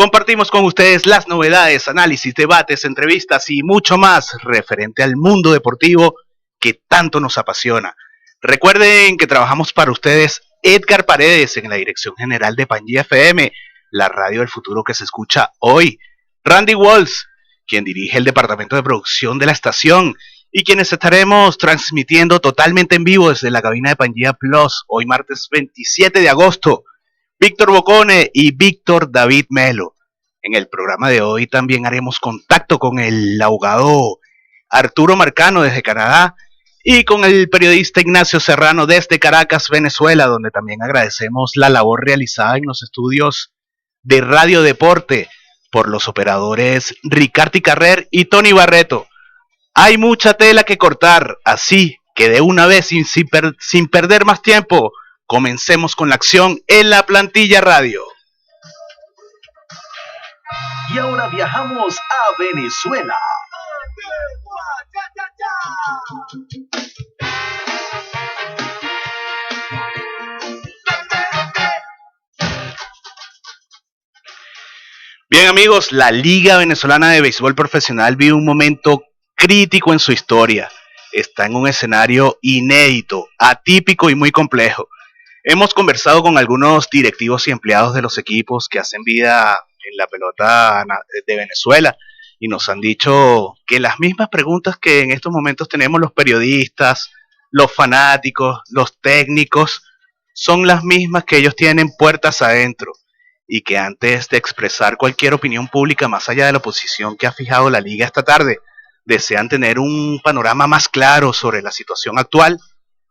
Compartimos con ustedes las novedades, análisis, debates, entrevistas y mucho más referente al mundo deportivo que tanto nos apasiona. Recuerden que trabajamos para ustedes Edgar Paredes en la dirección general de Pangea FM, la radio del futuro que se escucha hoy. Randy Walls, quien dirige el departamento de producción de la estación, y quienes estaremos transmitiendo totalmente en vivo desde la cabina de Pangea Plus, hoy martes 27 de agosto. Víctor Bocone y Víctor David Melo. En el programa de hoy también haremos contacto con el abogado Arturo Marcano desde Canadá y con el periodista Ignacio Serrano desde Caracas, Venezuela, donde también agradecemos la labor realizada en los estudios de Radio Deporte por los operadores Ricardo Carrer y Tony Barreto. Hay mucha tela que cortar, así que de una vez, sin perder más tiempo, comencemos con la acción en la Plantilla Radio. Y ahora viajamos a Venezuela. Bien amigos, la Liga Venezolana de Béisbol Profesional vive un momento crítico en su historia. Está en un escenario inédito, atípico y muy complejo. Hemos conversado con algunos directivos y empleados de los equipos que hacen vida en la pelota de Venezuela y nos han dicho que las mismas preguntas que en estos momentos tenemos los periodistas, los fanáticos, los técnicos, son las mismas que ellos tienen puertas adentro y que antes de expresar cualquier opinión pública más allá de la posición que ha fijado la liga esta tarde, desean tener un panorama más claro sobre la situación actual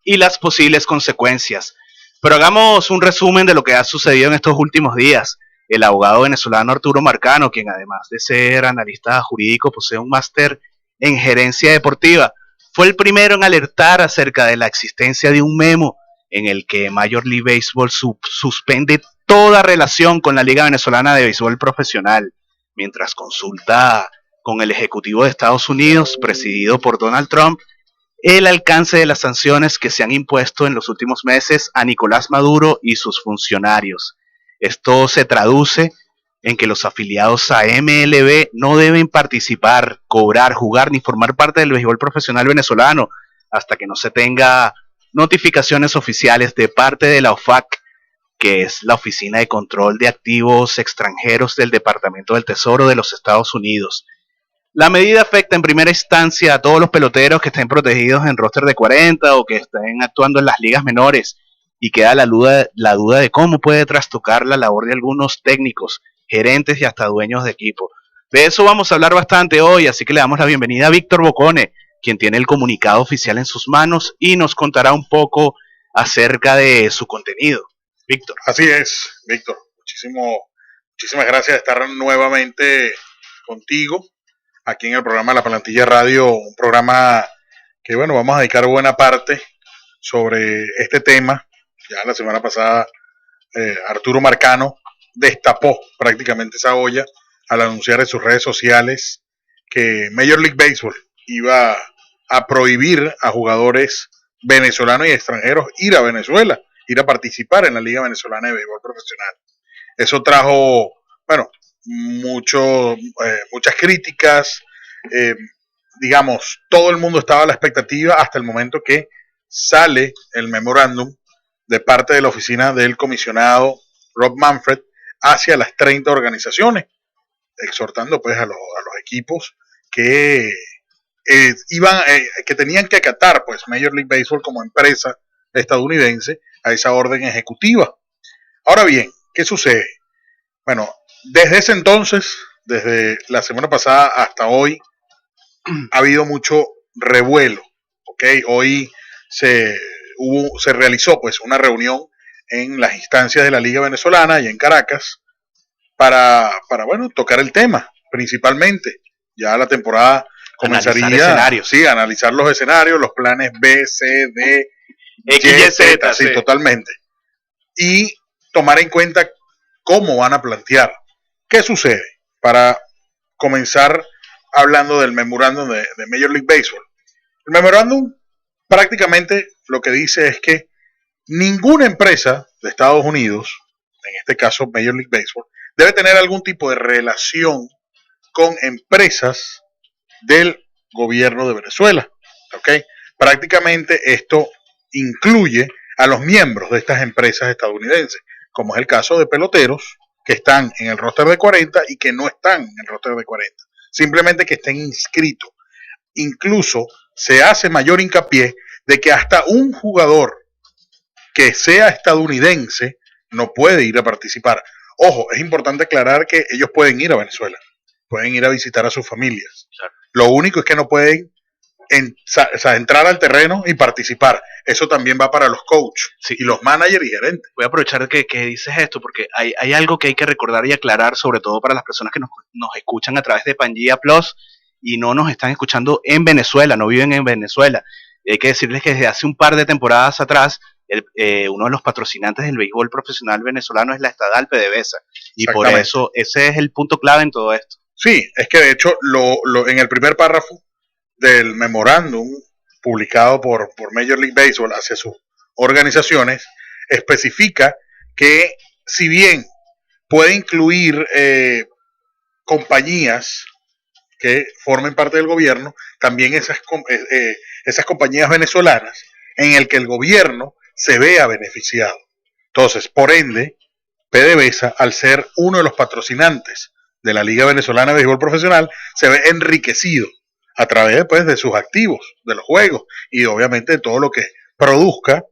y las posibles consecuencias. Pero hagamos un resumen de lo que ha sucedido en estos últimos días. El abogado venezolano Arturo Marcano, quien además de ser analista jurídico posee un máster en gerencia deportiva, fue el primero en alertar acerca de la existencia de un memo en el que Major League Baseball suspende toda relación con la Liga Venezolana de Béisbol Profesional, mientras consulta con el Ejecutivo de Estados Unidos, presidido por Donald Trump, el alcance de las sanciones que se han impuesto en los últimos meses a Nicolás Maduro y sus funcionarios. Esto se traduce en que los afiliados a MLB no deben participar, cobrar, jugar ni formar parte del béisbol profesional venezolano hasta que no se tenga notificaciones oficiales de parte de la OFAC, que es la Oficina de Control de Activos Extranjeros del Departamento del Tesoro de los Estados Unidos. La medida afecta en primera instancia a todos los peloteros que estén protegidos en roster de 40 o que estén actuando en las ligas menores, y queda la duda de cómo puede trastocar la labor de algunos técnicos, gerentes y hasta dueños de equipo. De eso vamos a hablar bastante hoy, así que le damos la bienvenida a Víctor Bocone, quien tiene el comunicado oficial en sus manos y nos contará un poco acerca de su contenido. Víctor. Así es, Víctor. Muchísimas gracias de estar nuevamente contigo aquí en el programa La Plantilla Radio, un programa que, bueno, vamos a dedicar buena parte sobre este tema. Ya la semana pasada Arturo Marcano destapó prácticamente esa olla al anunciar en sus redes sociales que Major League Baseball iba a prohibir a jugadores venezolanos y extranjeros ir a Venezuela, ir a participar en la Liga Venezolana de Béisbol Profesional. Eso trajo, bueno, muchas críticas, digamos, todo el mundo estaba a la expectativa hasta el momento que sale el memorándum de parte de la oficina del comisionado Rob Manfred hacia las 30 organizaciones, exhortando pues a los equipos que que tenían que acatar pues Major League Baseball como empresa estadounidense a esa orden ejecutiva. Ahora bien, ¿qué sucede? Bueno, desde ese entonces, desde la semana pasada hasta hoy, ha habido mucho revuelo, ¿ok? Hoy se realizó pues una reunión en las instancias de la Liga Venezolana y en Caracas para bueno, tocar el tema, principalmente. Ya la temporada comenzaría a analizar los escenarios, los planes B, C, D, X, Y, Z, sí, totalmente. Y tomar en cuenta cómo van a plantear. ¿Qué sucede? Para comenzar hablando del memorándum de Major League Baseball. El memorándum prácticamente lo que dice es que ninguna empresa de Estados Unidos, en este caso Major League Baseball, debe tener algún tipo de relación con empresas del gobierno de Venezuela. ¿Okay? Prácticamente esto incluye a los miembros de estas empresas estadounidenses, como es el caso de peloteros que están en el roster de 40 y que no están en el roster de 40, simplemente que estén inscritos. Incluso se hace mayor hincapié de que hasta un jugador que sea estadounidense no puede ir a participar. Ojo, es importante aclarar que ellos pueden ir a Venezuela, pueden ir a visitar a sus familias. Claro. Lo único es que no pueden entrar al terreno y participar. Eso también va para los coaches, sí, y los managers y gerentes. Voy a aprovechar que dices esto, porque hay algo que hay que recordar y aclarar, sobre todo para las personas que nos escuchan a través de Pangea Plus y no nos están escuchando en Venezuela, no viven en Venezuela. Hay que decirles que desde hace un par de temporadas atrás, uno de los patrocinantes del béisbol profesional venezolano es la estatal PDVSA, y por eso ese es el punto clave en todo esto. Sí, es que de hecho en el primer párrafo del memorándum publicado por Major League Baseball hacia sus organizaciones, especifica que si bien puede incluir compañías que formen parte del gobierno, también esas compañías venezolanas en el que el gobierno se vea beneficiado. Entonces, por ende, PDVSA, al ser uno de los patrocinantes de la Liga Venezolana de Béisbol Profesional, se ve enriquecido a través pues, de sus activos, de los juegos y obviamente de todo lo que produzca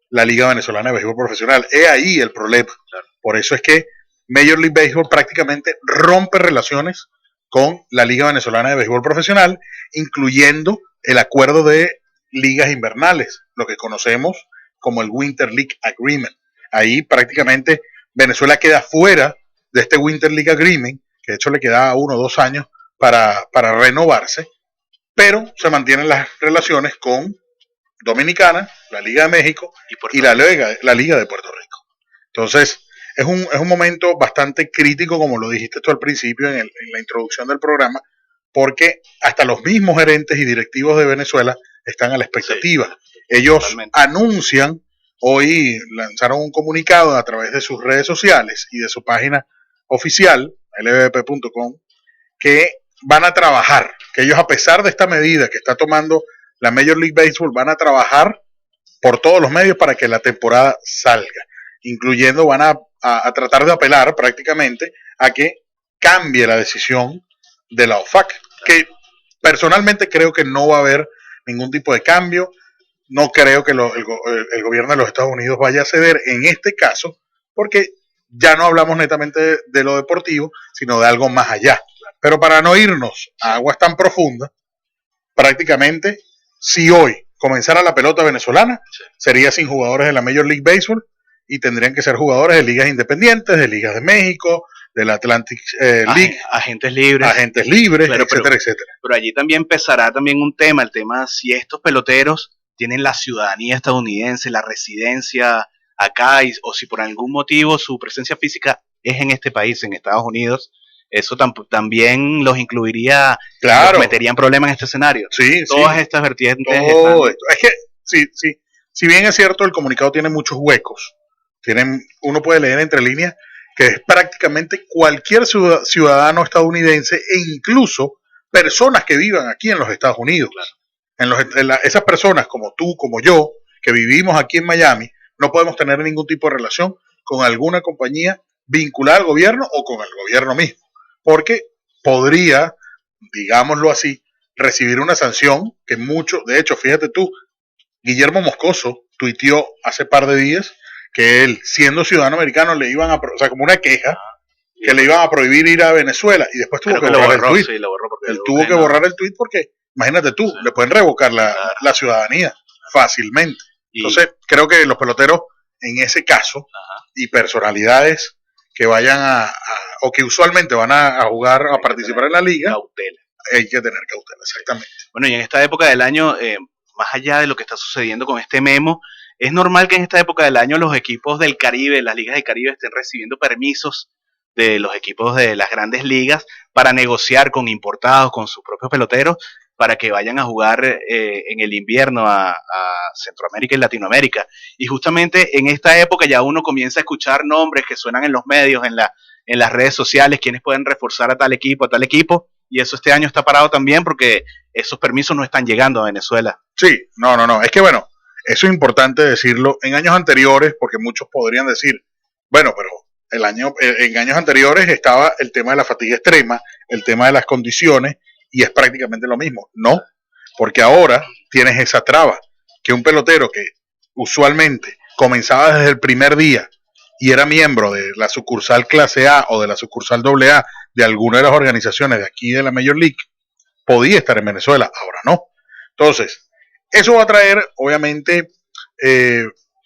la Liga Venezolana de Béisbol Profesional. Es ahí el problema. Por eso es que Major League Baseball prácticamente rompe relaciones con la Liga Venezolana de Béisbol Profesional, incluyendo el acuerdo de ligas invernales, lo que conocemos como el Winter League Agreement. Ahí prácticamente Venezuela queda fuera de este Winter League Agreement, que de hecho le queda 1 o 2 años para renovarse, pero se mantienen las relaciones con Dominicana, la Liga de México y la Liga de Puerto Rico. Entonces, es un momento bastante crítico, como lo dijiste tú al principio en la introducción del programa, porque hasta los mismos gerentes y directivos de Venezuela están a la expectativa. Sí, ellos totalmente anuncian, hoy lanzaron un comunicado a través de sus redes sociales y de su página oficial, lvp.com, que van a trabajar, que ellos, a pesar de esta medida que está tomando la Major League Baseball, van a trabajar por todos los medios para que la temporada salga, incluyendo van a tratar de apelar prácticamente a que cambie la decisión de la OFAC, que personalmente creo que no va a haber ningún tipo de cambio. No creo que el gobierno de los Estados Unidos vaya a ceder en este caso, porque ya no hablamos netamente de lo deportivo, sino de algo más allá. Pero para no irnos a aguas tan profundas, prácticamente, si hoy comenzara la pelota venezolana, sería sin jugadores de la Major League Baseball y tendrían que ser jugadores de ligas independientes, de ligas de México, de la Atlantic League, agentes libres, claro, etcétera, etcétera. Pero allí también empezará también un tema, el tema si estos peloteros tienen la ciudadanía estadounidense, la residencia acá, o si por algún motivo su presencia física es en este país, en Estados Unidos. Eso también los incluiría, claro, los metería en problemas en este escenario. Sí, todas estas vertientes. Es que, sí, si bien es cierto, el comunicado tiene muchos huecos, uno puede leer entre líneas que es prácticamente cualquier ciudadano estadounidense e incluso personas que vivan aquí en los Estados Unidos. Claro. Esas personas como tú, como yo, que vivimos aquí en Miami, no podemos tener ningún tipo de relación con alguna compañía vinculada al gobierno o con el gobierno mismo, porque podría, digámoslo así, recibir una sanción que de hecho, fíjate tú, Guillermo Moscoso tuiteó hace par de días que él, siendo ciudadano americano, le iban a, como una queja, que le iban a prohibir ir a Venezuela, y después tuvo que borrar el tuit. Sí, él tuvo que borrar el tuit porque, imagínate tú, le pueden revocar la ciudadanía fácilmente. Entonces, creo que los peloteros, en ese caso, y personalidades que vayan o que usualmente van a jugar, a participar en la liga, cautela. Hay que tener cautela, exactamente. Bueno, y en esta época del año, más allá de lo que está sucediendo con este memo, es normal que en esta época del año los equipos del Caribe, las ligas del Caribe, estén recibiendo permisos de los equipos de las grandes ligas para negociar con importados, con sus propios peloteros, para que vayan a jugar en el invierno a Centroamérica y Latinoamérica. Y justamente en esta época ya uno comienza a escuchar nombres que suenan en los medios, en en las redes sociales quiénes pueden reforzar a tal equipo, y eso este año está parado también porque esos permisos no están llegando a Venezuela. Sí, no. Es que bueno, eso es importante decirlo. En años anteriores, porque muchos podrían decir, bueno, pero en años anteriores estaba el tema de la fatiga extrema, el tema de las condiciones, y es prácticamente lo mismo. No, porque ahora tienes esa traba, que un pelotero que usualmente comenzaba desde el primer día y era miembro de la sucursal clase A o de la sucursal doble A de alguna de las organizaciones de aquí de la Major League, podía estar en Venezuela, ahora no. Entonces, eso va a traer, obviamente,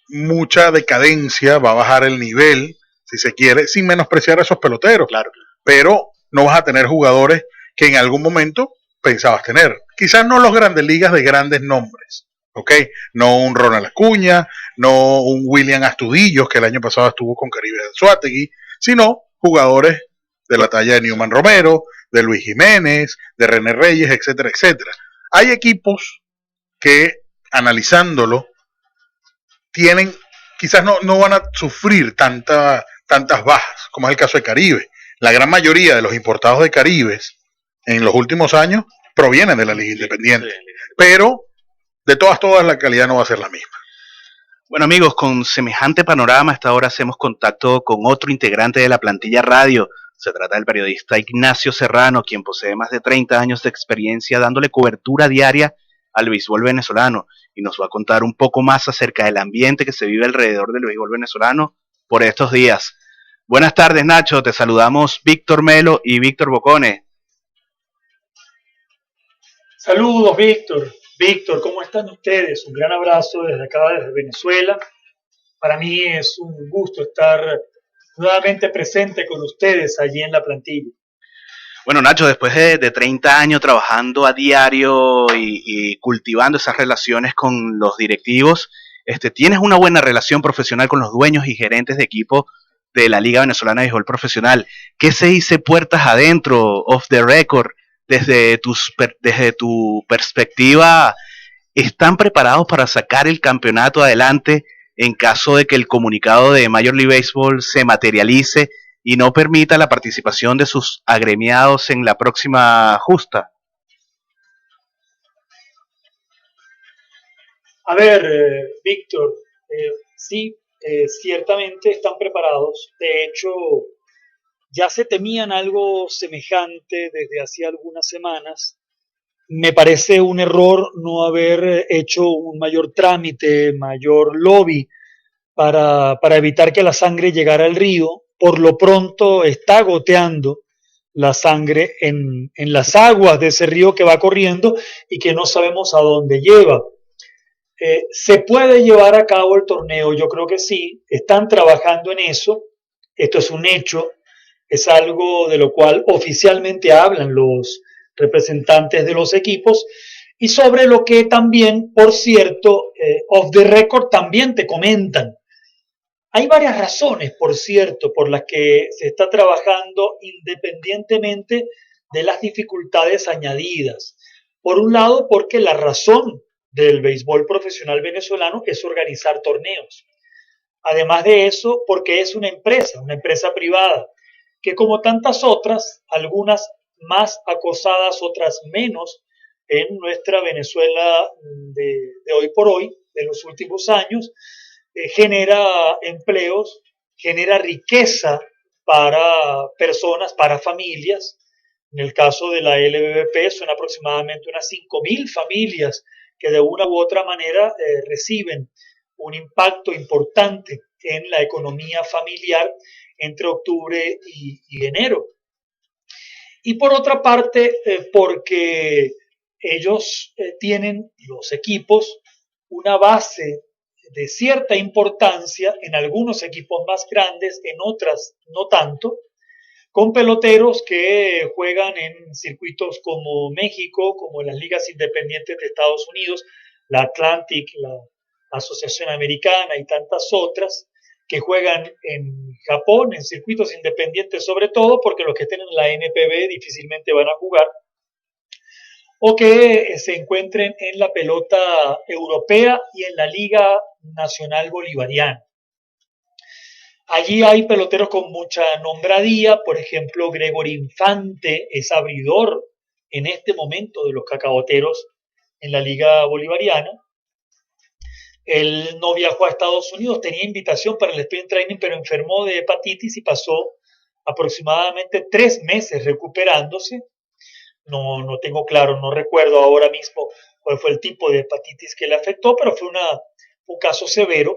mucha decadencia, va a bajar el nivel, si se quiere, sin menospreciar a esos peloteros. Claro. Pero no vas a tener jugadores que en algún momento pensabas tener. Quizás no los grandes ligas de grandes nombres, ¿ok? No un Ronald Acuña, no un William Astudillos, que el año pasado estuvo con Caribe de Anzoátegui, sino jugadores de la talla de Newman Romero, de Luis Jiménez, de René Reyes, etcétera, etcétera. Hay equipos que, analizándolo, tienen, quizás no van a sufrir tantas bajas, como es el caso de Caribe. La gran mayoría de los importados de Caribes en los últimos años provienen de la Liga Independiente. Sí. Pero, de todas, la calidad no va a ser la misma. Bueno, amigos, con semejante panorama, hasta ahora hacemos contacto con otro integrante de la plantilla radio. Se trata del periodista Ignacio Serrano, quien posee más de 30 años de experiencia dándole cobertura diaria al béisbol venezolano, y nos va a contar un poco más acerca del ambiente que se vive alrededor del béisbol venezolano por estos días. Buenas tardes, Nacho, te saludamos Víctor Melo y Víctor Bocone. Saludos, Víctor. Víctor, ¿cómo están ustedes? Un gran abrazo desde acá, desde Venezuela. Para mí es un gusto estar nuevamente presente con ustedes allí en la plantilla. Bueno, Nacho, después de 30 años trabajando a diario y cultivando esas relaciones con los directivos, tienes una buena relación profesional con los dueños y gerentes de equipo de la Liga Venezolana de Béisbol Profesional. ¿Qué se dice puertas adentro, off the record, desde tu perspectiva? ¿Están preparados para sacar el campeonato adelante en caso de que el comunicado de Major League Baseball se materialice y no permita la participación de sus agremiados en la próxima justa? A ver, Víctor, sí, ciertamente están preparados. De hecho, ya se temían algo semejante desde hace algunas semanas. Me parece un error no haber hecho un mayor trámite, mayor lobby para evitar que la sangre llegara al río. Por lo pronto está goteando la sangre en las aguas de ese río que va corriendo y que no sabemos a dónde lleva. ¿Se puede llevar a cabo el torneo? Yo creo que sí, están trabajando en eso. Esto es un hecho, es algo de lo cual oficialmente hablan los representantes de los equipos, y sobre lo que también, por cierto, off the record también te comentan. Hay varias razones, por cierto, por las que se está trabajando independientemente de las dificultades añadidas. Por un lado, porque la razón del béisbol profesional venezolano es organizar torneos. Además de eso, porque es una empresa privada, que como tantas otras, algunas más acosadas, otras menos, en nuestra Venezuela de hoy por hoy, de los últimos años, genera empleos, genera riqueza para personas, para familias. En el caso de la LBBP son aproximadamente unas 5.000 familias que de una u otra manera reciben un impacto importante en la economía familiar entre octubre y enero. Y por otra parte, porque ellos tienen, los equipos, una base de cierta importancia, en algunos equipos más grandes, en otras no tanto, con peloteros que juegan en circuitos como México, como las ligas independientes de Estados Unidos, la Atlantic, la Asociación Americana y tantas otras, que juegan en Japón, en circuitos independientes sobre todo, porque los que tienen la NPB difícilmente van a jugar, o que se encuentren en la pelota europea y en la Liga Nacional Bolivariana. Allí hay peloteros con mucha nombradía, por ejemplo, Gregory Infante es abridor en este momento de los Cacaboteros en la Liga Bolivariana. Él no viajó a Estados Unidos, tenía invitación para el sprint training, pero enfermó de hepatitis y pasó aproximadamente 3 meses recuperándose. No tengo claro, no recuerdo ahora mismo cuál fue el tipo de hepatitis que le afectó, pero fue un caso severo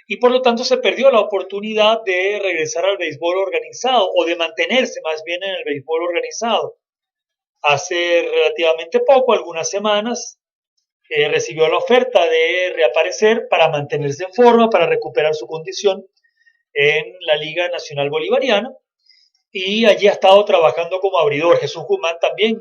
y por lo tanto se perdió la oportunidad de regresar al béisbol organizado o de mantenerse más bien en el béisbol organizado. Hace relativamente poco, algunas semanas, recibió la oferta de reaparecer para mantenerse en forma, para recuperar su condición en la Liga Nacional Bolivariana y allí ha estado trabajando como abridor, Jesús Guzmán también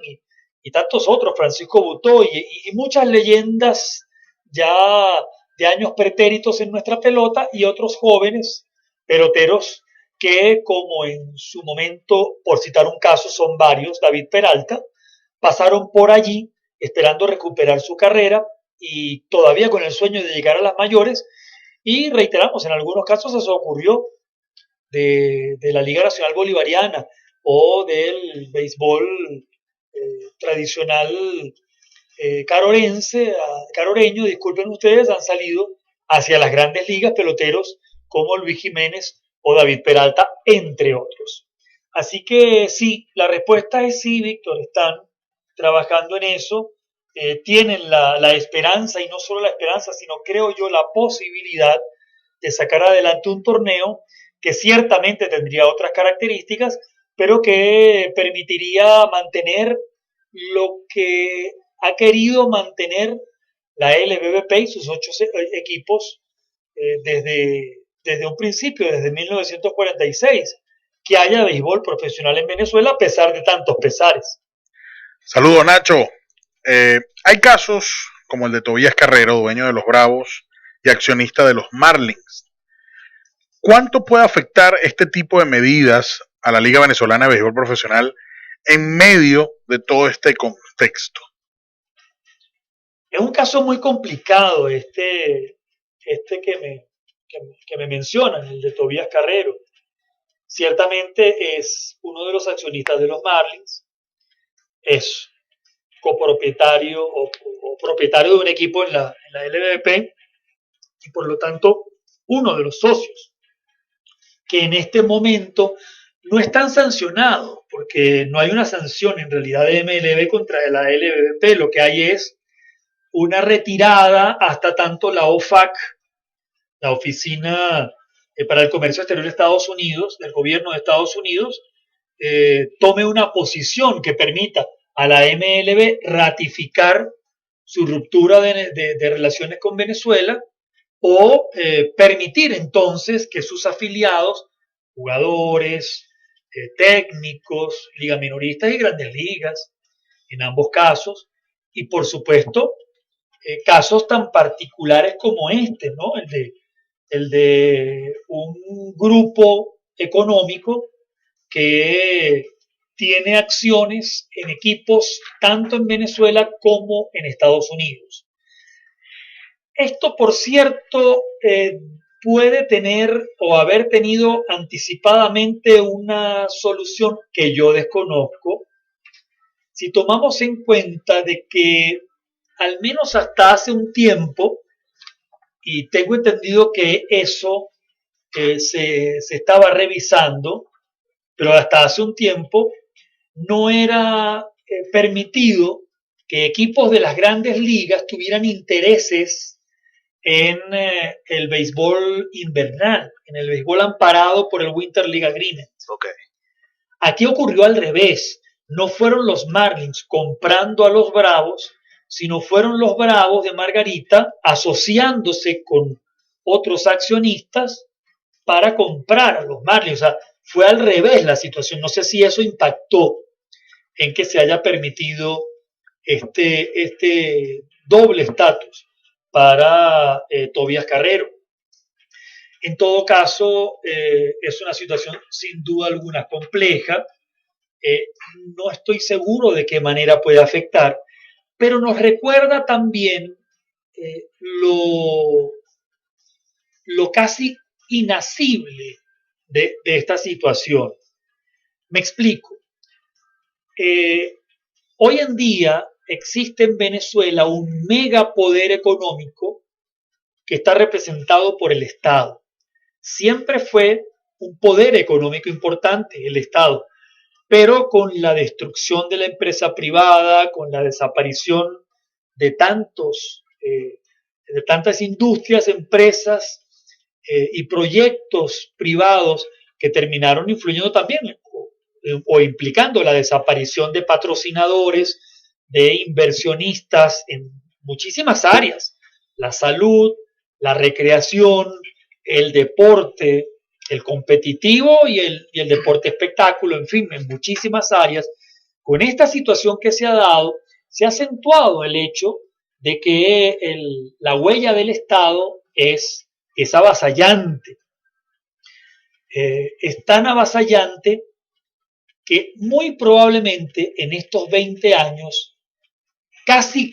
y tantos otros, Francisco Butó y muchas leyendas ya de años pretéritos en nuestra pelota y otros jóvenes peloteros que como en su momento, por citar un caso, son varios, David Peralta, pasaron por allí esperando recuperar su carrera y todavía con el sueño de llegar a las mayores y reiteramos, en algunos casos eso ocurrió de la Liga Nacional Bolivariana o del béisbol tradicional caroreño, disculpen ustedes, han salido hacia las grandes ligas peloteros como Luis Jiménez o David Peralta, entre otros. Así que sí, la respuesta es sí, Víctor, están trabajando en eso, tienen la esperanza, y no solo la esperanza, sino creo yo la posibilidad de sacar adelante un torneo que ciertamente tendría otras características, pero que permitiría mantener lo que ha querido mantener la LBBP y sus 8 equipos desde un principio, desde 1946, que haya béisbol profesional en Venezuela a pesar de tantos pesares. Saludos, Nacho. Hay casos como el de Tobías Carrero, dueño de los Bravos y accionista de los Marlins. ¿Cuánto puede afectar este tipo de medidas a la Liga Venezolana de Béisbol Profesional en medio de todo este contexto? Es un caso muy complicado este que me mencionan, el de Tobías Carrero. Ciertamente es uno de los accionistas de los Marlins, es copropietario o propietario de un equipo en la LVP y por lo tanto uno de los socios que en este momento no están sancionados porque no hay una sanción en realidad de MLB contra la LVP, lo que hay es una retirada hasta tanto la OFAC, la Oficina para el Comercio Exterior de Estados Unidos, del gobierno de Estados Unidos, tome una posición que permita a la MLB ratificar su ruptura de relaciones con Venezuela o permitir entonces que sus afiliados, jugadores, técnicos, ligas minoristas y grandes ligas, en ambos casos, y por supuesto, casos tan particulares como este, ¿no? El de un grupo económico que tiene acciones en equipos tanto en Venezuela como en Estados Unidos. Esto, por cierto, puede tener o haber tenido anticipadamente una solución que yo desconozco, si tomamos en cuenta de que al menos hasta hace un tiempo, y tengo entendido que eso se estaba revisando, pero hasta hace un tiempo no era permitido que equipos de las grandes ligas tuvieran intereses en el béisbol invernal, en el béisbol amparado por el Winter League Agreement. Okay. Aquí ocurrió al revés. No fueron los Marlins comprando a los Bravos, sino fueron los Bravos de Margarita asociándose con otros accionistas para comprar a los Marlins. O sea, fue al revés la situación. No sé si eso impactó en que se haya permitido este doble estatus para Tobías Carrero. En todo caso, es una situación sin duda alguna compleja. No estoy seguro de qué manera puede afectar, pero nos recuerda también lo casi inasible de esta situación. Me explico. Hoy en día existe en Venezuela un megapoder económico que está representado por el Estado. Siempre fue un poder económico importante el Estado, pero con la destrucción de la empresa privada, con la desaparición de de tantas industrias, empresas y proyectos privados que terminaron influyendo también o implicando la desaparición de patrocinadores, de inversionistas en muchísimas áreas, la salud, la recreación, el deporte, el competitivo y el deporte espectáculo, en fin, en muchísimas áreas. Con esta situación que se ha dado, se ha acentuado el hecho de que la huella del Estado es avasallante. Es tan avasallante que muy probablemente en estos 20 años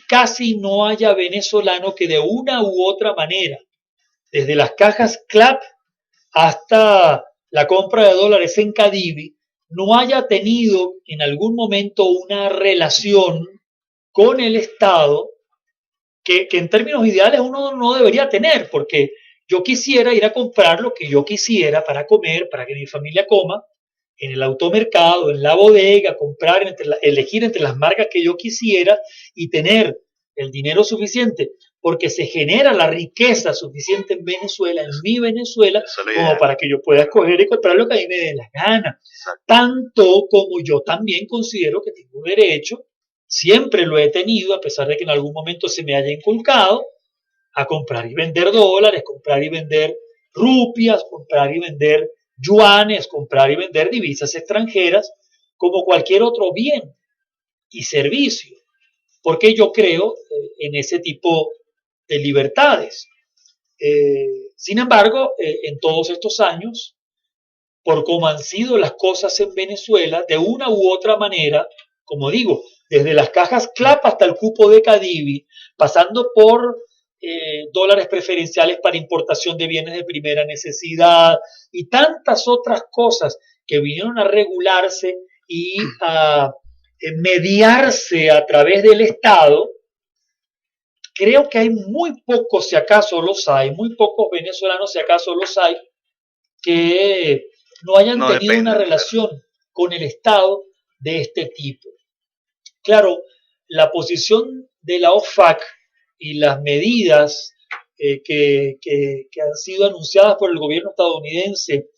casi no haya venezolano que de una u otra manera, desde las cajas CLAP hasta la compra de dólares en Cadivi, no haya tenido en algún momento una relación con el Estado que en términos ideales uno no debería tener, porque yo quisiera ir a comprar lo que yo quisiera para comer, para que mi familia coma, en el automercado, en la bodega, comprar, elegir entre las marcas que yo quisiera y tener el dinero suficiente, porque se genera la riqueza suficiente en Venezuela, en mi Venezuela, como para que yo pueda escoger y comprar lo que a mí me dé la gana. Exacto. Tanto como yo también considero que tengo derecho, siempre lo he tenido, a pesar de que en algún momento se me haya inculcado, a comprar y vender dólares, comprar y vender rupias, comprar y vender yuanes, comprar y vender divisas extranjeras, como cualquier otro bien y servicio, porque yo creo en ese tipo de libertades. Sin embargo, en todos estos años, por cómo han sido las cosas en Venezuela, de una u otra manera, como digo, desde las cajas CLAP hasta el cupo de Cadivi, pasando por dólares preferenciales para importación de bienes de primera necesidad y tantas otras cosas que vinieron a regularse y a mediarse a través del Estado, creo que hay muy pocos, si acaso los hay, muy pocos venezolanos, si acaso los hay, que no hayan tenido una relación con el Estado de este tipo. Claro, la posición de la OFAC y las medidas que han sido anunciadas por el gobierno estadounidense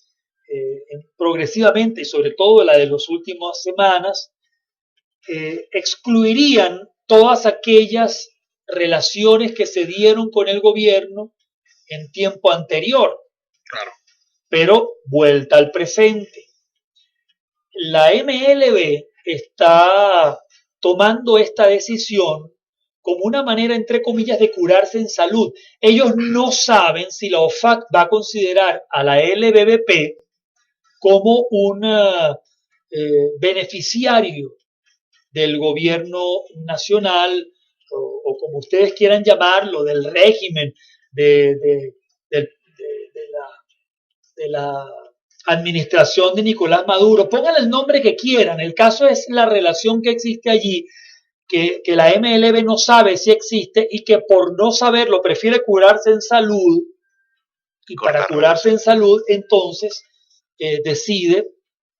progresivamente y sobre todo la de las últimas semanas, excluirían todas aquellas relaciones que se dieron con el gobierno en tiempo anterior. Claro. Pero vuelta al presente. La MLB está tomando esta decisión como una manera, entre comillas, de curarse en salud. Ellos no saben si la OFAC va a considerar a la LBBP como un beneficiario del gobierno nacional o como ustedes quieran llamarlo, del régimen, de la administración de Nicolás Maduro. Pongan el nombre que quieran. El caso es la relación que existe allí, que la MLB no sabe si existe y que por no saberlo prefiere curarse en salud. Y para curarse en salud, entonces, decide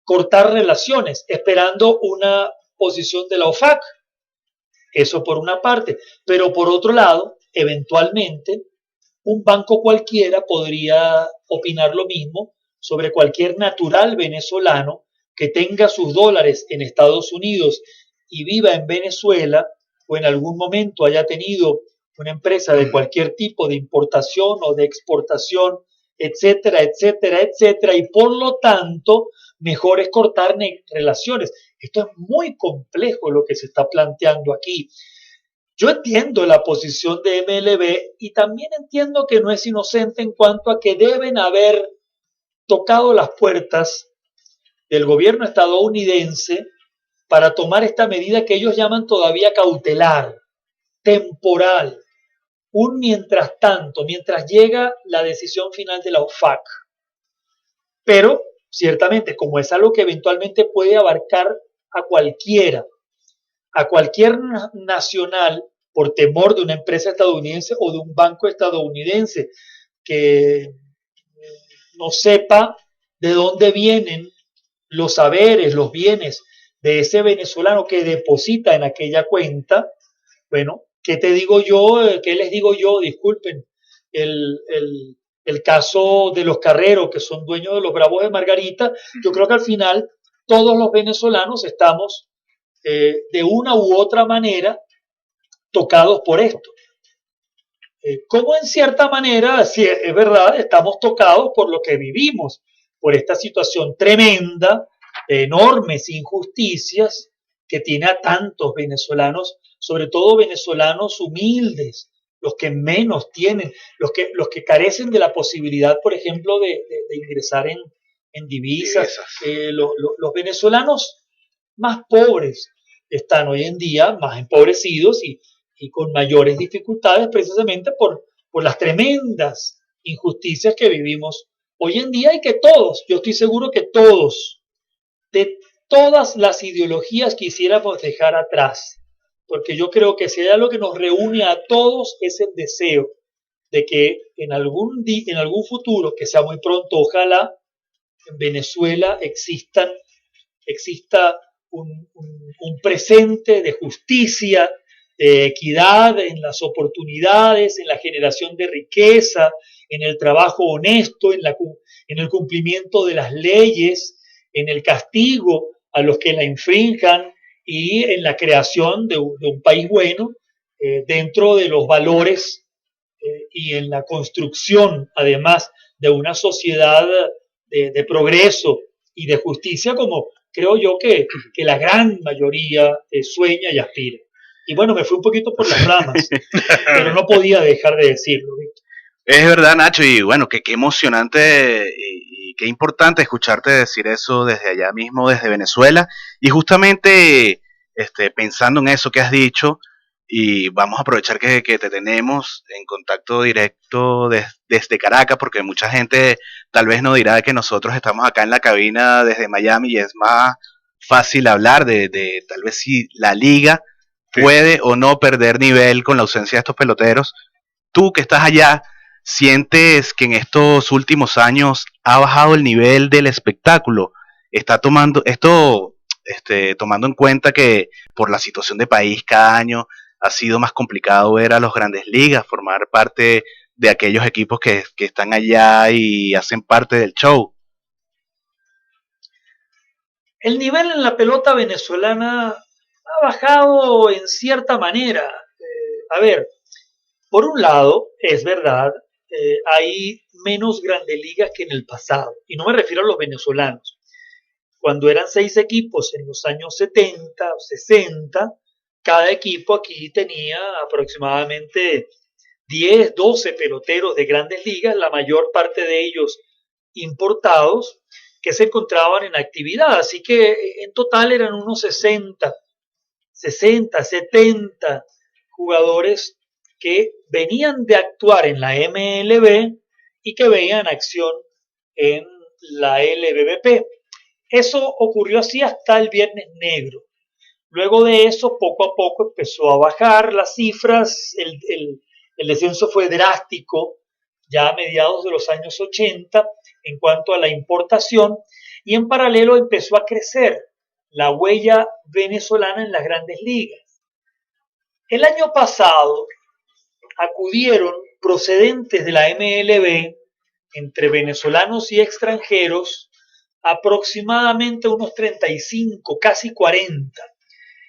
cortar relaciones, esperando una posición de la OFAC. Eso por una parte. Pero por otro lado, eventualmente, un banco cualquiera podría opinar lo mismo sobre cualquier natural venezolano que tenga sus dólares en Estados Unidos y viva en Venezuela o en algún momento haya tenido una empresa de cualquier tipo de importación o de exportación, etcétera, etcétera, etcétera, y por lo tanto mejor es cortar relaciones. Esto es muy complejo lo que se está planteando aquí. Yo entiendo la posición de MLB y también entiendo que no es inocente en cuanto a que deben haber tocado las puertas del gobierno estadounidense para tomar esta medida que ellos llaman todavía cautelar, temporal, un mientras tanto, mientras llega la decisión final de la OFAC. Pero ciertamente, como es algo que eventualmente puede abarcar a cualquiera, a cualquier nacional, por temor de una empresa estadounidense o de un banco estadounidense que no sepa de dónde vienen los saberes, los bienes de ese venezolano que deposita en aquella cuenta. Bueno, ¿qué te digo yo? ¿Qué les digo yo? Disculpen, el caso de los Carreros, que son dueños de los Bravos de Margarita. Yo creo que al final todos los venezolanos estamos de una u otra manera tocados por esto. Como en cierta manera, sí, es verdad, estamos tocados por lo que vivimos, por esta situación tremenda, de enormes injusticias que tiene a tantos venezolanos, sobre todo venezolanos humildes, los que menos tienen, los que carecen de la posibilidad, por ejemplo, de ingresar en divisas. Los venezolanos más pobres están hoy en día más empobrecidos y con mayores dificultades precisamente por las tremendas injusticias que vivimos hoy en día y que todos, yo estoy seguro que todos, de todas las ideologías quisiéramos dejar atrás, porque yo creo que si hay algo que nos reúne a todos es el deseo de que en algún futuro, que sea muy pronto, ojalá, en Venezuela exista un presente de justicia, de equidad en las oportunidades, en la generación de riqueza, en el trabajo honesto, en el cumplimiento de las leyes, en el castigo a los que la infrinjan y en la creación de un país bueno dentro de los valores y en la construcción, además, de una sociedad de progreso y de justicia como creo yo que la gran mayoría sueña y aspira. Y bueno, me fui un poquito por las ramas, pero no podía dejar de decirlo, Víctor. Es verdad, Nacho, y bueno, qué emocionante y qué importante escucharte decir eso desde allá mismo, desde Venezuela. Y justamente pensando en eso que has dicho, y vamos a aprovechar que te tenemos en contacto directo desde Caracas, porque mucha gente tal vez nos dirá que nosotros estamos acá en la cabina desde Miami y es más fácil hablar de tal vez si la liga puede o no perder nivel con la ausencia de estos peloteros. Tú que estás allá, ¿sientes que en estos últimos años ha bajado el nivel del espectáculo? Está tomando esto, tomando en cuenta que por la situación de país cada año ha sido más complicado ver a los grandes ligas, formar parte de aquellos equipos que están allá y hacen parte del show. El nivel en la pelota venezolana ha bajado en cierta manera. A ver, por un lado, es verdad, hay menos grandes ligas que en el pasado. Y no me refiero a los venezolanos. Cuando eran 6 equipos en los años 70 o 60, cada equipo aquí tenía aproximadamente 10, 12 peloteros de grandes ligas, la mayor parte de ellos importados, que se encontraban en actividad. Así que en total eran unos 60, 70 jugadores que venían de actuar en la MLB y que veían acción en la LBBP. Eso ocurrió así hasta el Viernes Negro. Luego de eso, poco a poco empezó a bajar las cifras, el descenso fue drástico ya a mediados de los años 80 en cuanto a la importación y en paralelo empezó a crecer la huella venezolana en las grandes ligas. El año pasado acudieron procedentes de la MLB, entre venezolanos y extranjeros, aproximadamente unos 35, casi 40.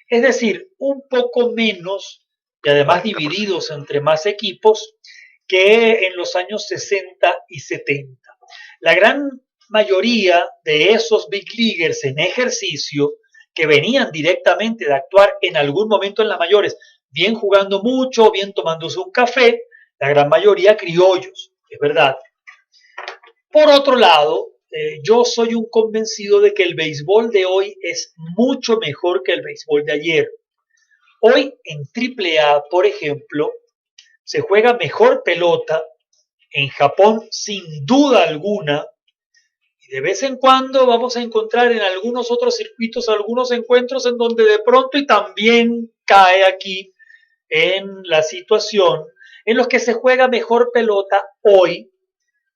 Es decir, un poco menos, y además divididos entre más equipos, que en los años 60 y 70. La gran mayoría de esos big leaguers en ejercicio, que venían directamente de actuar en algún momento en las mayores, bien jugando mucho, bien tomándose un café, la gran mayoría criollos, es verdad. Por otro lado, yo soy un convencido de que el béisbol de hoy es mucho mejor que el béisbol de ayer. Hoy en AAA, por ejemplo, se juega mejor pelota. En Japón, sin duda alguna, Y de vez en cuando vamos a encontrar en algunos otros circuitos algunos encuentros en donde de pronto y también cae aquí en la situación en los que se juega mejor pelota hoy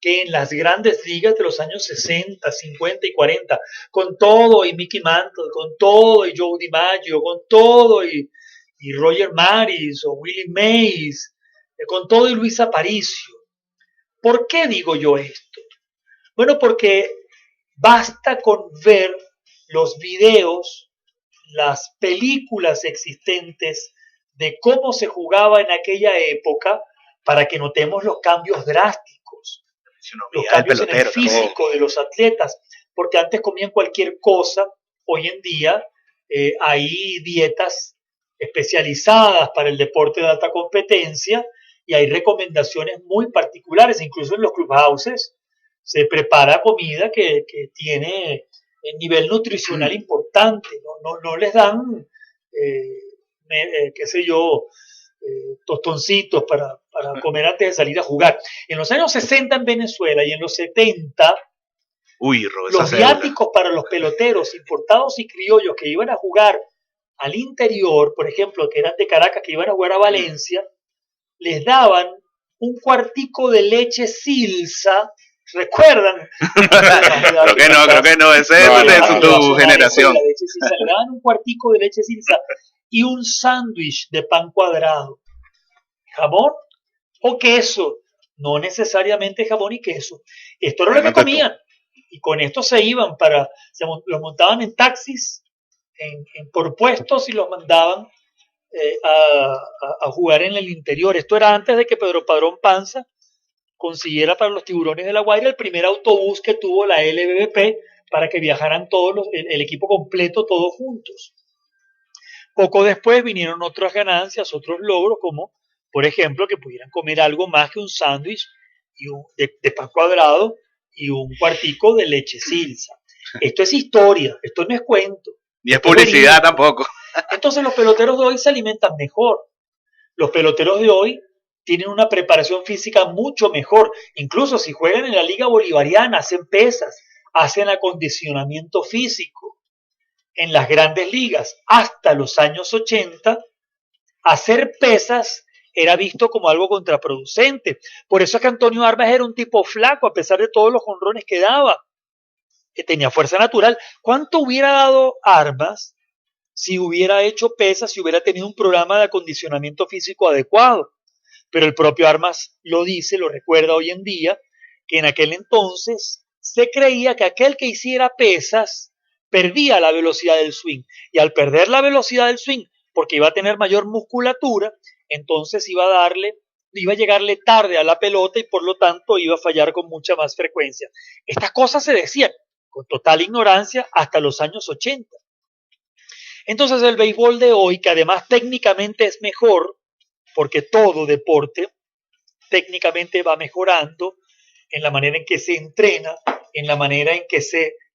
que en las grandes ligas de los años 60, 50 y 40, con todo y Mickey Mantle, con todo y Joe DiMaggio, con todo y Roger Maris o Willie Mays, con todo y Luis Aparicio. ¿Por qué digo yo esto? Bueno, porque basta con ver los videos, las películas existentes de cómo se jugaba en aquella época para que notemos los cambios drásticos, los cambios en el físico de los atletas, porque antes comían cualquier cosa, hoy en día hay dietas especializadas para el deporte de alta competencia y hay recomendaciones muy particulares, incluso en los clubhouses se prepara comida que tiene el nivel nutricional importante, no les dan, qué sé yo, tostoncitos para comer antes de salir a jugar. En los años 60 en Venezuela y en los 70, los viáticos para los peloteros importados y criollos que iban a jugar al interior, por ejemplo, que eran de Caracas, que iban a jugar a Valencia, les daban un cuartico de leche Silsa. ¿Recuerdan? creo que no, ese es de tu generación. Le daban un cuartico de leche Silsa y un sándwich de pan cuadrado. ¿Jamón o queso? No necesariamente jamón y queso. Esto era lo que comían. Y con esto se iban los montaban en taxis, por puestos y los mandaban a jugar en el interior. Esto era antes de que Pedro Padrón Panza consiguiera para los Tiburones de La Guaira el primer autobús que tuvo la LBBP para que viajaran el equipo completo, todos juntos. Poco después vinieron otras ganancias, otros logros, como por ejemplo que pudieran comer algo más que un sándwich de pan cuadrado y un cuartico de leche Silsa. Esto es historia, esto no es cuento. Ni es publicidad tampoco. Entonces los peloteros de hoy se alimentan mejor. Los peloteros de hoy tienen una preparación física mucho mejor. Incluso si juegan en la Liga Bolivariana, hacen pesas, hacen acondicionamiento físico. En las grandes ligas, hasta los años 80, hacer pesas era visto como algo contraproducente. Por eso es que Antonio Armas era un tipo flaco, a pesar de todos los jonrones que daba, que tenía fuerza natural. ¿Cuánto hubiera dado Armas si hubiera hecho pesas, si hubiera tenido un programa de acondicionamiento físico adecuado? Pero el propio Armas lo dice, lo recuerda hoy en día, que en aquel entonces se creía que aquel que hiciera pesas perdía la velocidad del swing. Y al perder la velocidad del swing, porque iba a tener mayor musculatura, entonces iba a llegarle tarde a la pelota y por lo tanto iba a fallar con mucha más frecuencia. Estas cosas se decían con total ignorancia hasta los años 80. Entonces el béisbol de hoy, que además técnicamente es mejor, porque todo deporte técnicamente va mejorando en la manera en que se entrena, en la manera en que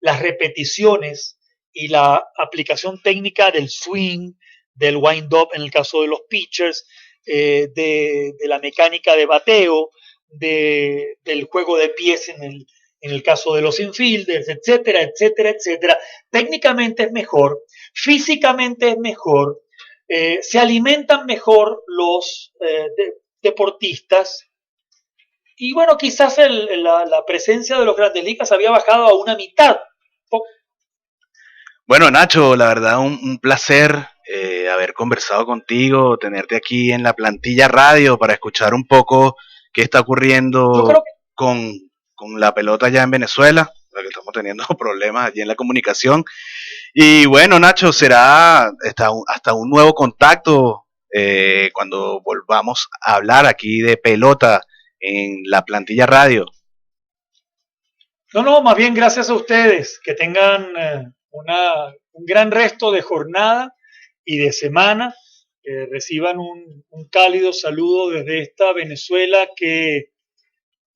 las repeticiones y la aplicación técnica del swing, del wind-up en el caso de los pitchers, de la mecánica de bateo, del juego de pies en el caso de los infielders, etcétera, etcétera, etcétera. Técnicamente es mejor, físicamente es mejor, se alimentan mejor los deportistas y bueno, quizás la presencia de los Grandes Ligas había bajado a una mitad. Bueno, Nacho, la verdad un placer haber conversado contigo, tenerte aquí en la Plantilla Radio para escuchar un poco qué está ocurriendo con la pelota allá en Venezuela, porque estamos teniendo problemas allí en la comunicación. Y bueno, Nacho, será hasta un nuevo contacto cuando volvamos a hablar aquí de pelota en la Plantilla Radio. No, más bien gracias a ustedes, que tengan un gran resto de jornada y de semana, reciban un cálido saludo desde esta Venezuela que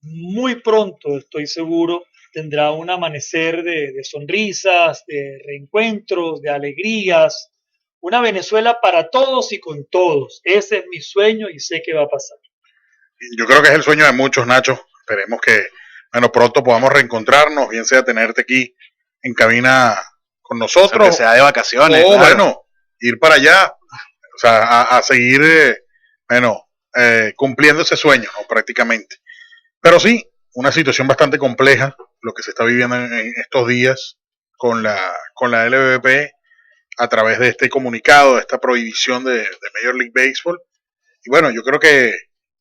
muy pronto, estoy seguro, tendrá un amanecer de sonrisas, de reencuentros, de alegrías, una Venezuela para todos y con todos. Ese es mi sueño y sé que va a pasar. Yo creo que es el sueño de muchos, Nacho. Esperemos que bueno, pronto podamos reencontrarnos, bien sea tenerte aquí en cabina con nosotros, aunque sea de vacaciones, o claro. bueno, ir para allá, o sea, a seguir, bueno, cumpliendo ese sueño, ¿no? Prácticamente. Pero sí, una situación bastante compleja, lo que se está viviendo en estos días con la LVP a través de este comunicado, de esta prohibición de Major League Baseball. Y bueno, yo creo que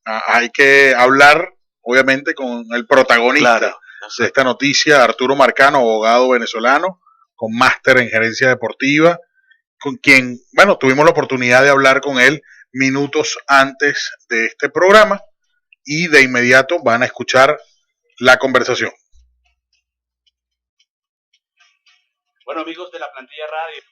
hay que hablar, obviamente, con el protagonista Claro. de esta noticia, Arturo Marcano, abogado venezolano, con máster en gerencia deportiva, con quien, bueno, tuvimos la oportunidad de hablar con él minutos antes de este programa y de inmediato van a escuchar la conversación. Bueno, amigos de la Plantilla Radio.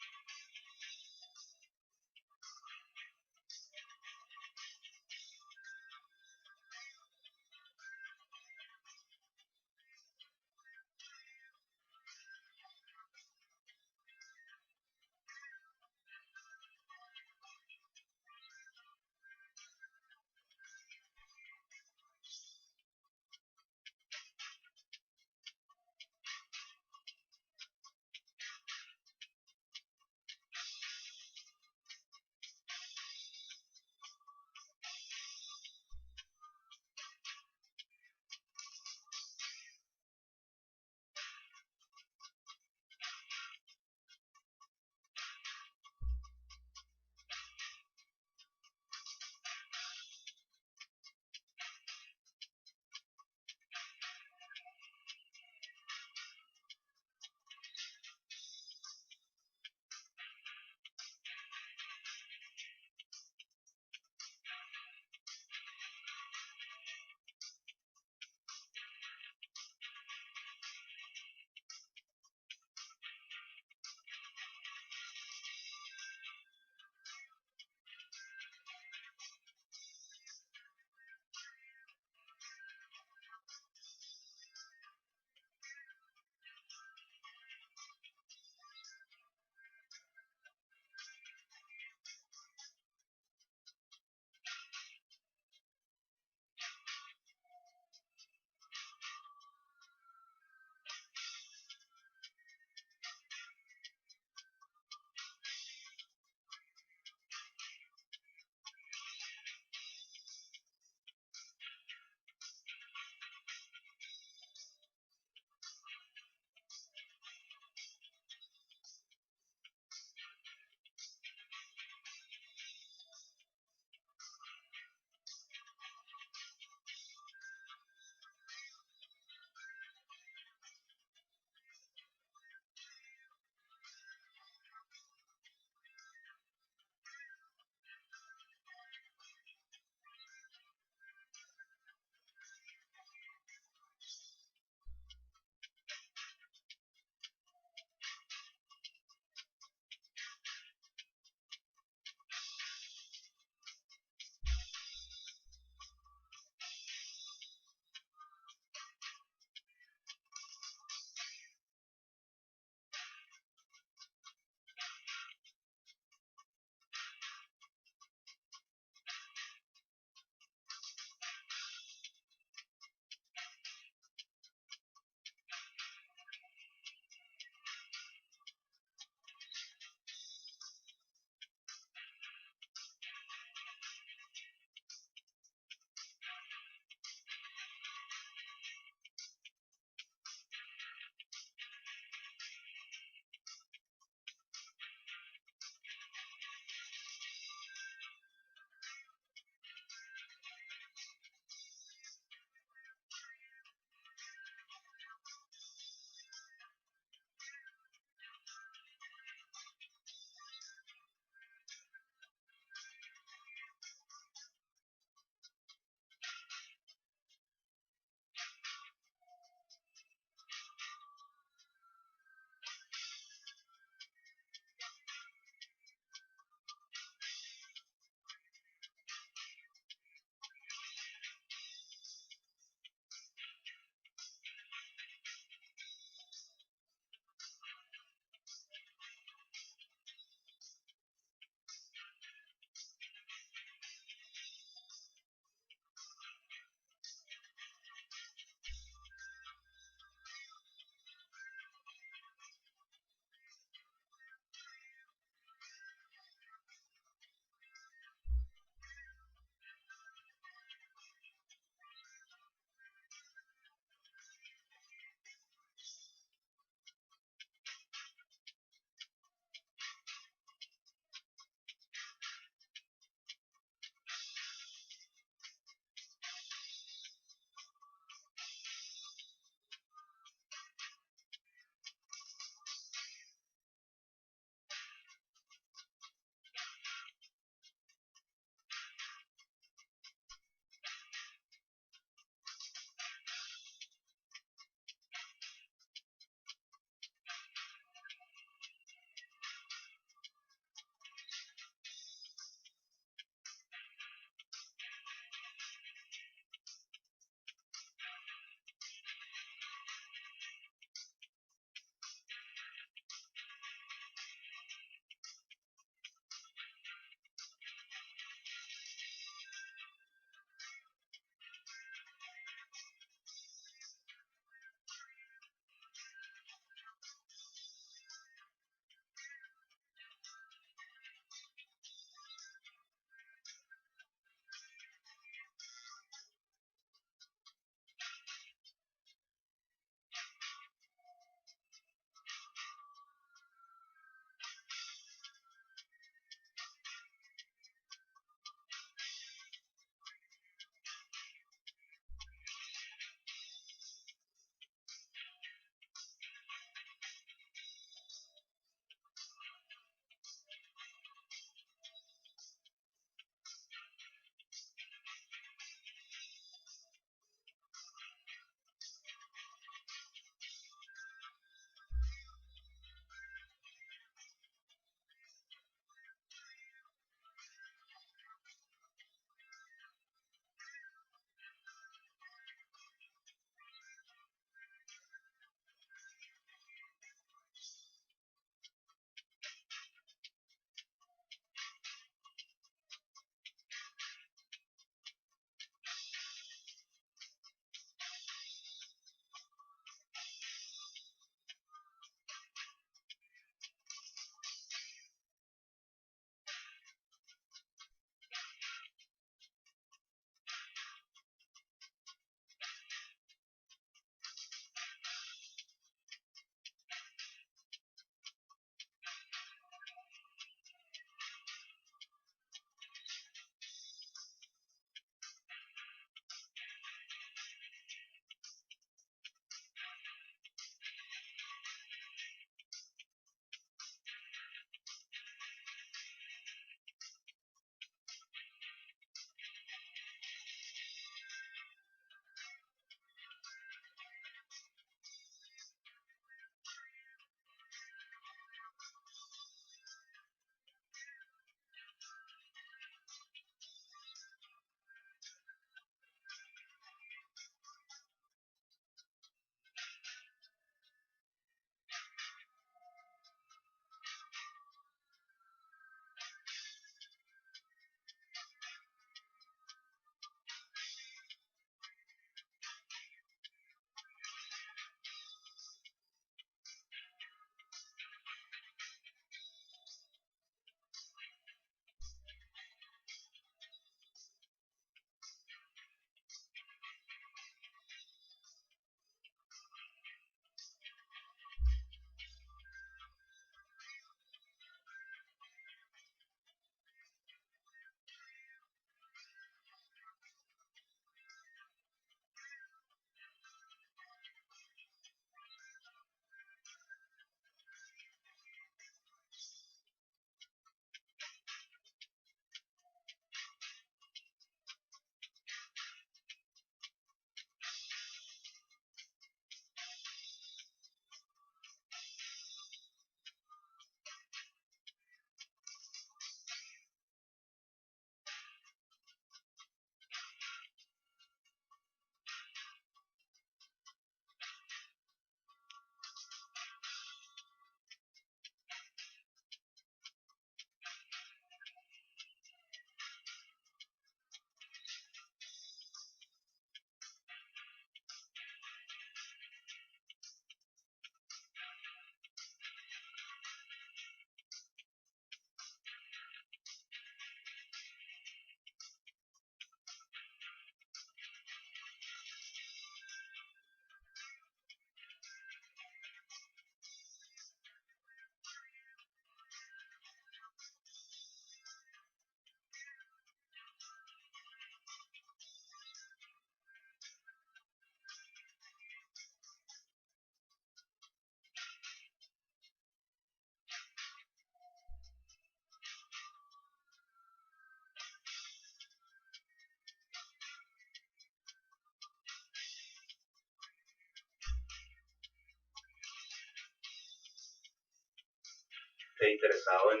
interesado en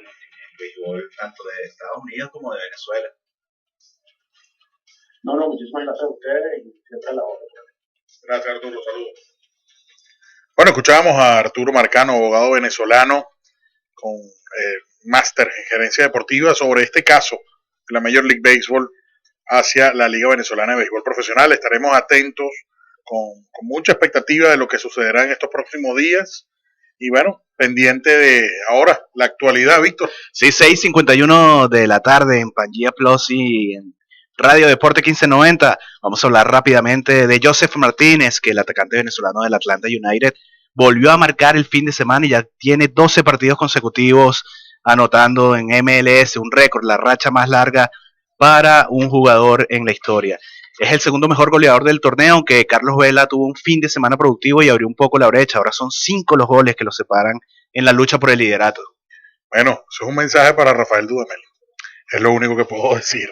béisbol tanto de Estados Unidos como de Venezuela. No, muchísimas gracias a ustedes y siempre a la hora. Gracias, Arturo, saludos. Bueno, escuchábamos a Arturo Marcano, abogado venezolano con máster en gerencia deportiva, sobre este caso de la Major League Baseball hacia la Liga Venezolana de Béisbol Profesional. Estaremos atentos con mucha expectativa de lo que sucederá en estos próximos días. Y bueno, pendiente de ahora la actualidad, Víctor. Sí, 6:51 de la tarde en Pangea Plus y en Radio Deporte 1590. Vamos a hablar rápidamente de Joseph Martínez, que el atacante venezolano del Atlanta United volvió a marcar el fin de semana y ya tiene 12 partidos consecutivos anotando en MLS, un récord, la racha más larga para un jugador en la historia. Es el segundo mejor goleador del torneo, aunque Carlos Vela tuvo un fin de semana productivo y abrió un poco la brecha. Ahora son 5 los goles que los separan en la lucha por el liderato. Bueno, eso es un mensaje para Rafael Dudamel. Es lo único que puedo decir.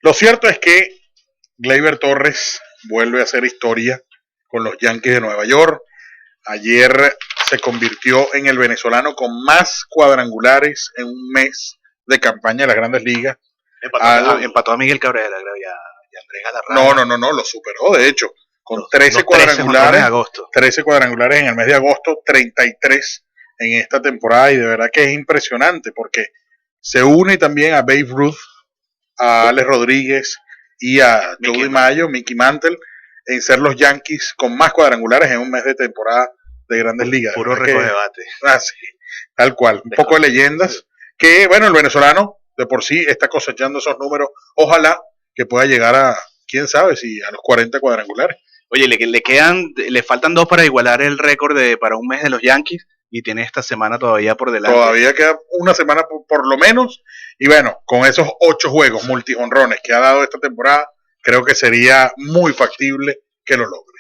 Lo cierto es que Gleyber Torres vuelve a hacer historia con los Yankees de Nueva York. Ayer se convirtió en el venezolano con más cuadrangulares en un mes de campaña de las Grandes Ligas. Empató a Miguel Cabrera, creo, y Andrés Galarraga. No, lo superó, de hecho, con 13 cuadrangulares. 13 cuadrangulares en el mes de agosto, 33 en esta temporada, y de verdad que es impresionante porque se une también a Babe Ruth, a Alex Rodríguez y a Joey Mayo, Mickey Mantle, en ser los Yankees con más cuadrangulares en un mes de temporada de Grandes Ligas. Puro récord de bate. Sí, tal cual. Un poco de leyendas que, bueno, el venezolano de por sí está cosechando esos números. Ojalá que pueda llegar a, quién sabe, si a los 40 cuadrangulares. Oye, le faltan 2 para igualar el récord para un mes de los Yankees y tiene esta semana todavía por delante. Todavía queda una semana por lo menos. Y bueno, con esos 8 juegos multijonrones que ha dado esta temporada, creo que sería muy factible que lo logre.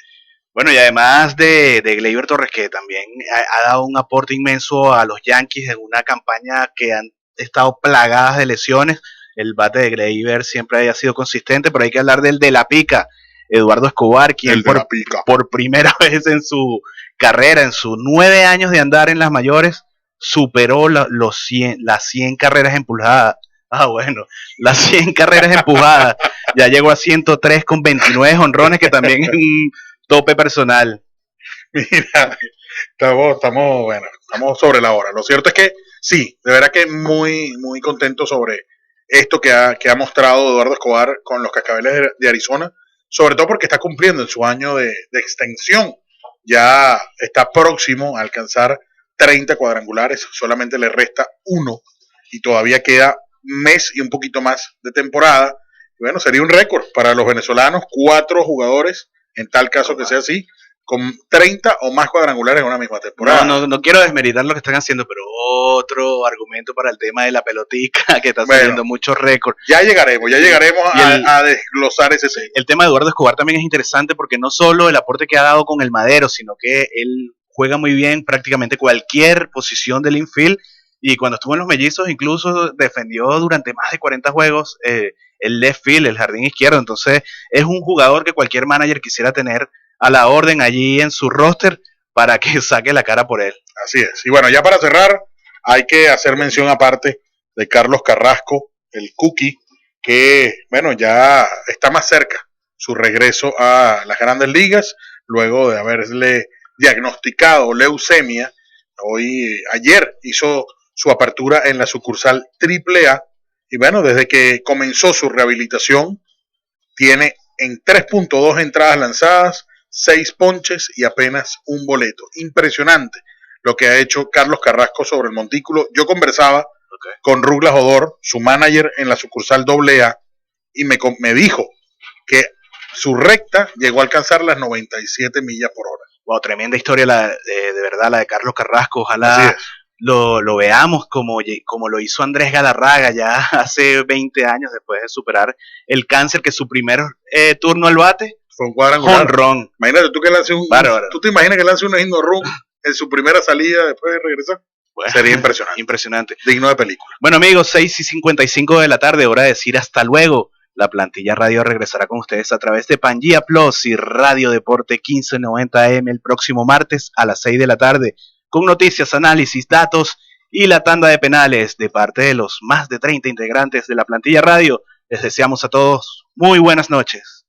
Bueno, y además de Gleyber Torres, que también ha dado un aporte inmenso a los Yankees en una campaña que han estado plagadas de lesiones. El bate de Gleyber siempre ha sido consistente, pero hay que hablar del de la pica, Eduardo Escobar, quien por primera vez en su carrera, en sus 9 años de andar en las mayores, superó las 100 carreras empujadas. Las 100 carreras empujadas. Ya llegó a 103 con 29 jonrones, que también es un tope personal. Mira, estamos sobre la hora. Lo cierto es que sí, de verdad que muy, muy contento sobre esto que ha mostrado Eduardo Escobar con los Cascabeles de Arizona, sobre todo porque está cumpliendo en su año de extensión. Ya está próximo a alcanzar 30 cuadrangulares, solamente le resta 1 y todavía queda mes y un poquito más de temporada. Y bueno, sería un récord para los venezolanos, 4 jugadores, en tal caso que sea así, con 30 o más cuadrangulares en una misma temporada. No quiero desmeritar lo que están haciendo, pero otro argumento para el tema de la pelotica, que está haciendo muchos récords. Ya llegaremos a desglosar ese tema. El tema de Eduardo Escobar también es interesante porque no solo el aporte que ha dado con el madero, sino que él juega muy bien prácticamente cualquier posición del infield, y cuando estuvo en los Mellizos incluso defendió durante más de 40 juegos el left field, el jardín izquierdo. Entonces es un jugador que cualquier manager quisiera tener a la orden allí en su roster para que saque la cara por él. Así es. Y bueno, ya para cerrar, hay que hacer mención aparte de Carlos Carrasco, el Cookie, que bueno, ya está más cerca su regreso a las Grandes Ligas, luego de haberle diagnosticado leucemia. Ayer hizo su apertura en la sucursal AAA, y bueno, desde que comenzó su rehabilitación, tiene en 3.2 entradas lanzadas, 6 ponches y apenas un boleto. Impresionante lo que ha hecho Carlos Carrasco sobre el montículo. Yo conversaba con Douglas Odor, su manager en la sucursal AA, y me dijo que su recta llegó a alcanzar las 97 millas por hora. Wow, tremenda historia de verdad la de Carlos Carrasco. Ojalá lo veamos como lo hizo Andrés Galarraga ya hace 20 años, después de superar el cáncer, que su primer turno al bate fue un cuadrangular. Jonrón. Imagínate tú que lance ¿tú te imaginas que lance un hit run en su primera salida después de regresar? Bueno, sería impresionante. Impresionante. Digno de película. Bueno, amigos, 6:55 de la tarde, hora de decir hasta luego. La plantilla radio regresará con ustedes a través de Pangea Plus y Radio Deporte 1590 AM el próximo martes a las 6 de la tarde, con noticias, análisis, datos y la tanda de penales de parte de los más de 30 integrantes de la plantilla radio. Les deseamos a todos muy buenas noches.